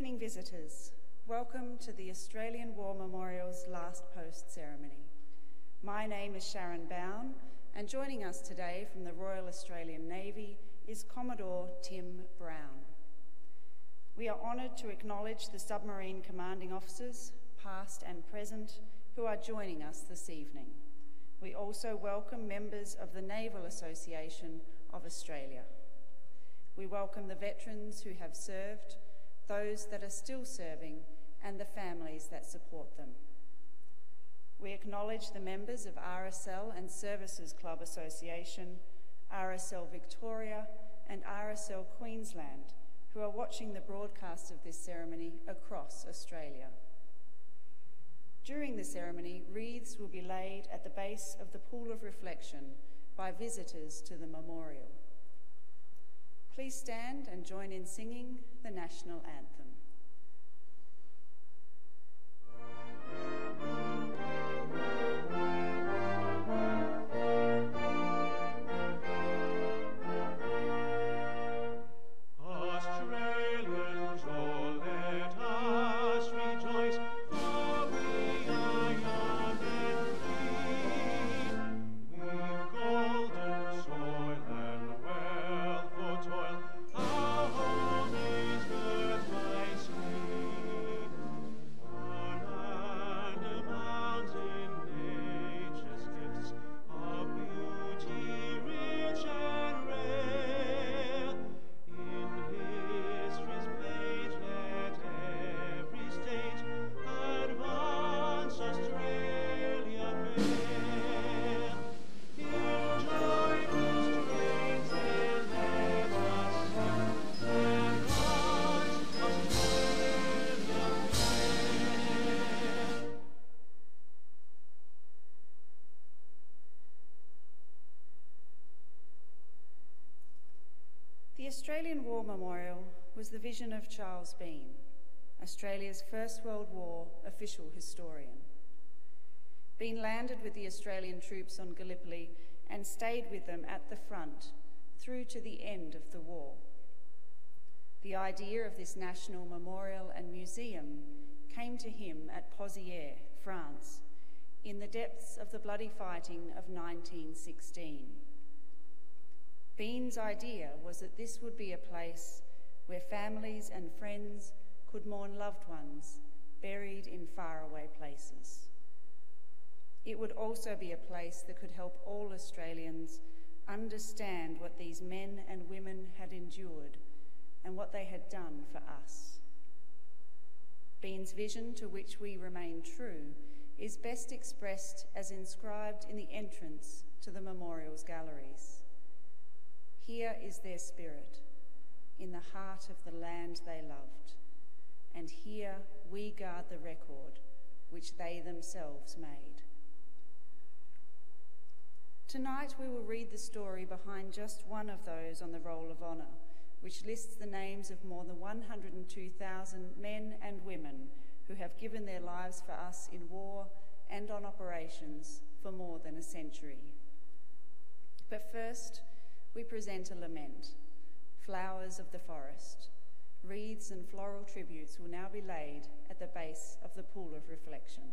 evening, visitors. Welcome to the Australian War Memorial's last post ceremony. My name is Sharon Bown, and joining us today from the Royal Australian Navy is Commodore Tim Brown. We are honoured to acknowledge the submarine commanding officers, past and present, who are joining us this evening. We also welcome members of the Naval Association of Australia. We welcome the veterans who have served, those that are still serving, and the families that support them. We acknowledge the members of RSL and Services Club Association, RSL Victoria, and RSL Queensland, who are watching the broadcast of this ceremony across Australia. During the ceremony, wreaths will be laid at the base of the Pool of Reflection by visitors to the memorial. Please stand and join in singing the national anthem. The Australian War Memorial was the vision of Charles Bean, Australia's First World War official historian. Bean landed with the Australian troops on Gallipoli and stayed with them at the front through to the end of the war. The idea of this national memorial and museum came to him at Pozières, France, in the depths of the bloody fighting of 1916. Bean's idea was that this would be a place where families and friends could mourn loved ones buried in faraway places. It would also be a place that could help all Australians understand what these men and women had endured and what they had done for us. Bean's vision, to which we remain true, is best expressed as inscribed in the entrance to the memorial's galleries. Here is their spirit, in the heart of the land they loved, and here we guard the record which they themselves made. Tonight we will read the story behind just one of those on the Roll of Honour, which lists the names of more than 102,000 men and women who have given their lives for us in war and on operations for more than a century. But first, we present a lament, Flowers of the Forest. Wreaths and floral tributes will now be laid at the base of the Pool of Reflection.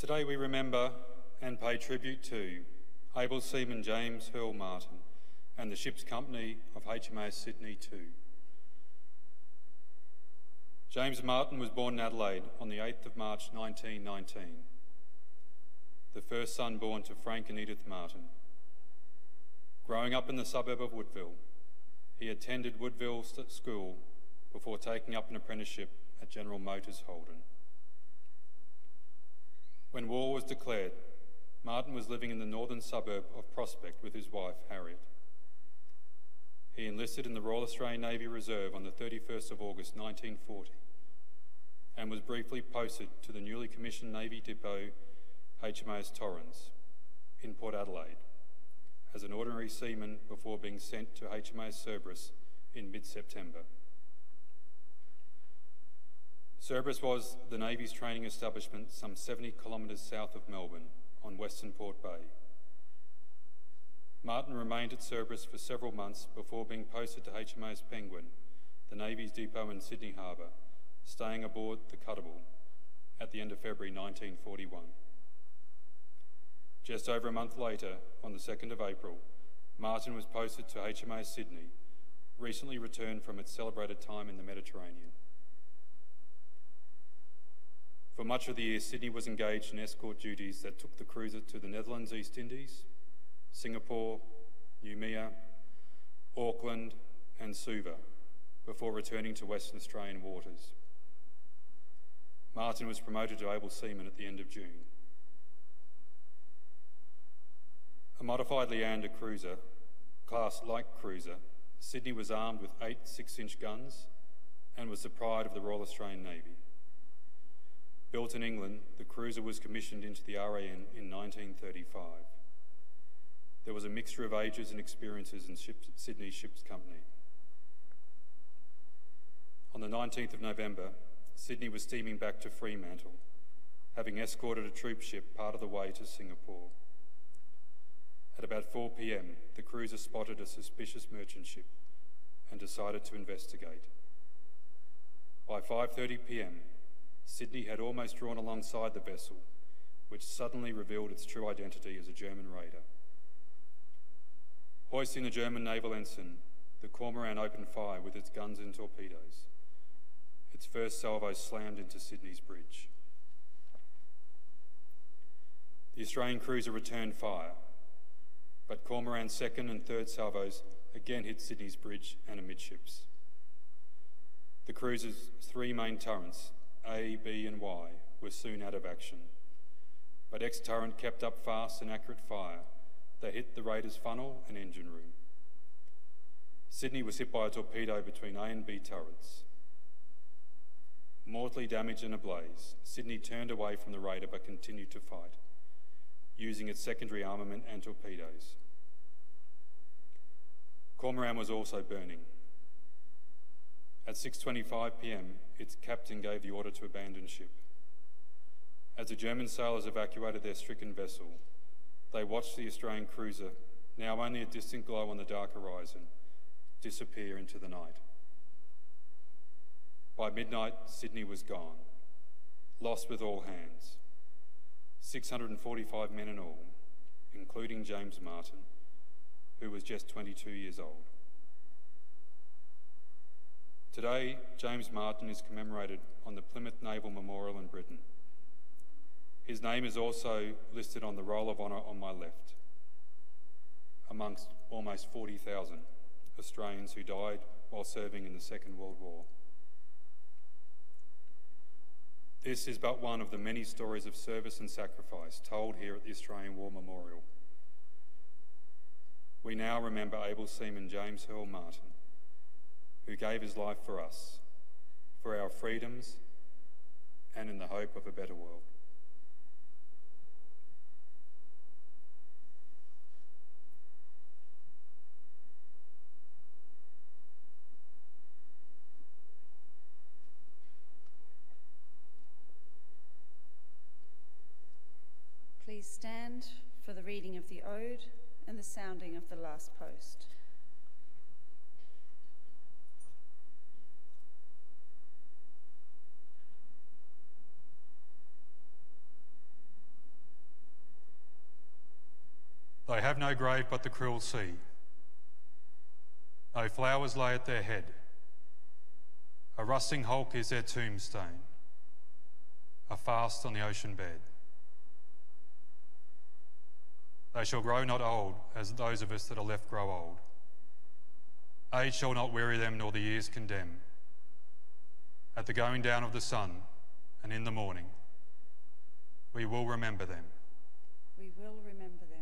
Today we remember and pay tribute to able seaman James Hearle Martin and the ship's company of HMAS Sydney 2. James Martin was born in Adelaide on the 8th of March 1919, the first son born to Frank and Edith Martin. Growing up in the suburb of Woodville, he attended Woodville School before taking up an apprenticeship at General Motors Holden. When war was declared, Martin was living in the northern suburb of Prospect with his wife, Harriet. He enlisted in the Royal Australian Navy Reserve on the 31st of August 1940 and was briefly posted to the newly commissioned Navy depot HMAS Torrens in Port Adelaide as an ordinary seaman before being sent to HMAS Cerberus in mid-September. Cerberus was the Navy's training establishment some 70 kilometres south of Melbourne on Western Port Bay. Martin remained at Cerberus for several months before being posted to HMAS Penguin, the Navy's depot in Sydney Harbour, staying aboard the Cuttable at the end of February 1941. Just over a month later, on the 2nd of April, Martin was posted to HMAS Sydney, recently returned from its celebrated time in the Mediterranean. For much of the year, Sydney was engaged in escort duties that took the cruiser to the Netherlands East Indies, Singapore, Noumea, Auckland and Suva, before returning to Western Australian waters. Martin was promoted to able seaman at the end of June. A modified Leander cruiser, class light cruiser, Sydney was armed with 8 6-inch guns and was the pride of the Royal Australian Navy. Built in England, the cruiser was commissioned into the RAN in 1935. There was a mixture of ages and experiences in Sydney Ships Company. On the 19th of November, Sydney was steaming back to Fremantle, having escorted a troop ship part of the way to Singapore. At about 4 p.m, the cruiser spotted a suspicious merchant ship and decided to investigate. By 5:30 p.m, Sydney had almost drawn alongside the vessel, which suddenly revealed its true identity as a German raider. Hoisting the German naval ensign, the Cormorant opened fire with its guns and torpedoes. Its first salvo slammed into Sydney's bridge. The Australian cruiser returned fire, but Cormorant's second and third salvos again hit Sydney's bridge and amidships. The cruiser's 3 main turrets, A, B and Y, were soon out of action, but X turret kept up fast and accurate fire that hit the raider's funnel and engine room. Sydney was hit by a torpedo between A and B turrets. Mortally damaged and ablaze, Sydney turned away from the raider but continued to fight, using its secondary armament and torpedoes. Cormorant was also burning. At 6:25 p.m, its captain gave the order to abandon ship. As the German sailors evacuated their stricken vessel, they watched the Australian cruiser, now only a distant glow on the dark horizon, disappear into the night. By midnight, Sydney was gone, lost with all hands. 645 men in all, including James Martin, who was just 22 years old. Today, James Martin is commemorated on the Plymouth Naval Memorial in Britain. His name is also listed on the Roll of Honour on my left, amongst almost 40,000 Australians who died while serving in the Second World War. This is but one of the many stories of service and sacrifice told here at the Australian War Memorial. We now remember able seaman James Hearle Martin, who gave his life for us, for our freedoms, and in the hope of a better world. Please stand for the reading of the Ode and the sounding of the last post. They have no grave but the cruel sea. No flowers lay at their head. A rusting hulk is their tombstone, a fast on the ocean bed. They shall grow not old, as those of us that are left grow old. Age shall not weary them, nor the years condemn. At the going down of the sun, and in the morning, we will remember them. We will remember them.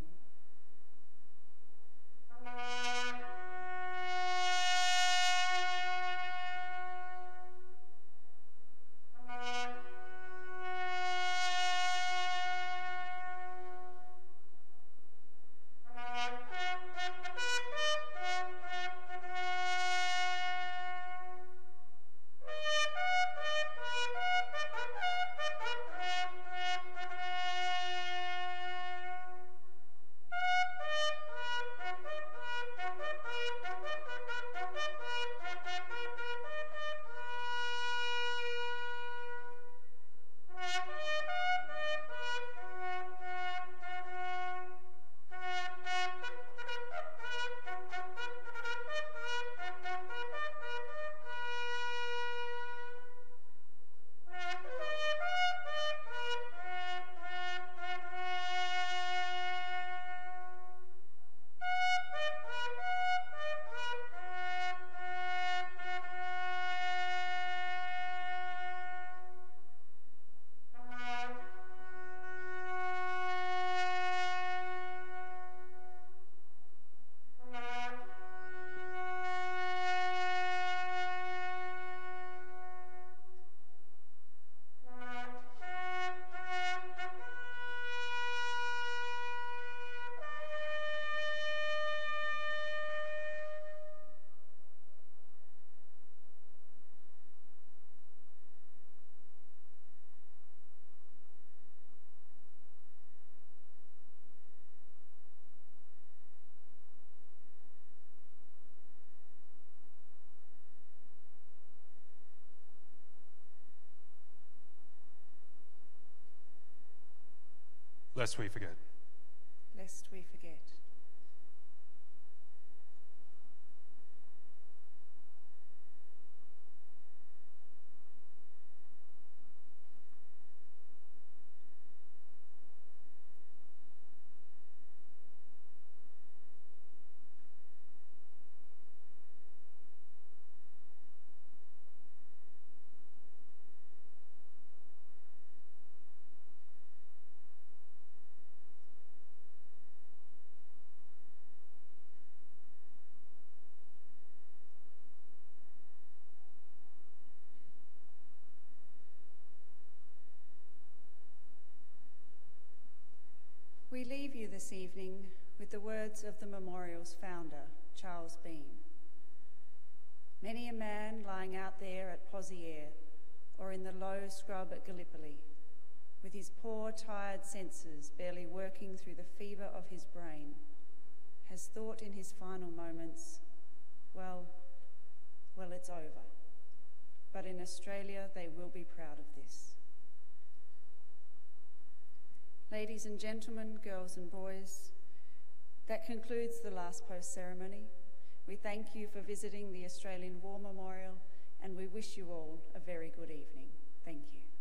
Lest we forget. Lest we forget. We leave you this evening with the words of the memorial's founder, Charles Bean. Many a man lying out there at Poziere or in the low scrub at Gallipoli, with his poor, tired senses barely working through the fever of his brain, has thought in his final moments, well, it's over. But in Australia, they will be proud of this. Ladies and gentlemen, girls and boys, that concludes the last post ceremony. We thank you for visiting the Australian War Memorial, and we wish you all a very good evening. Thank you.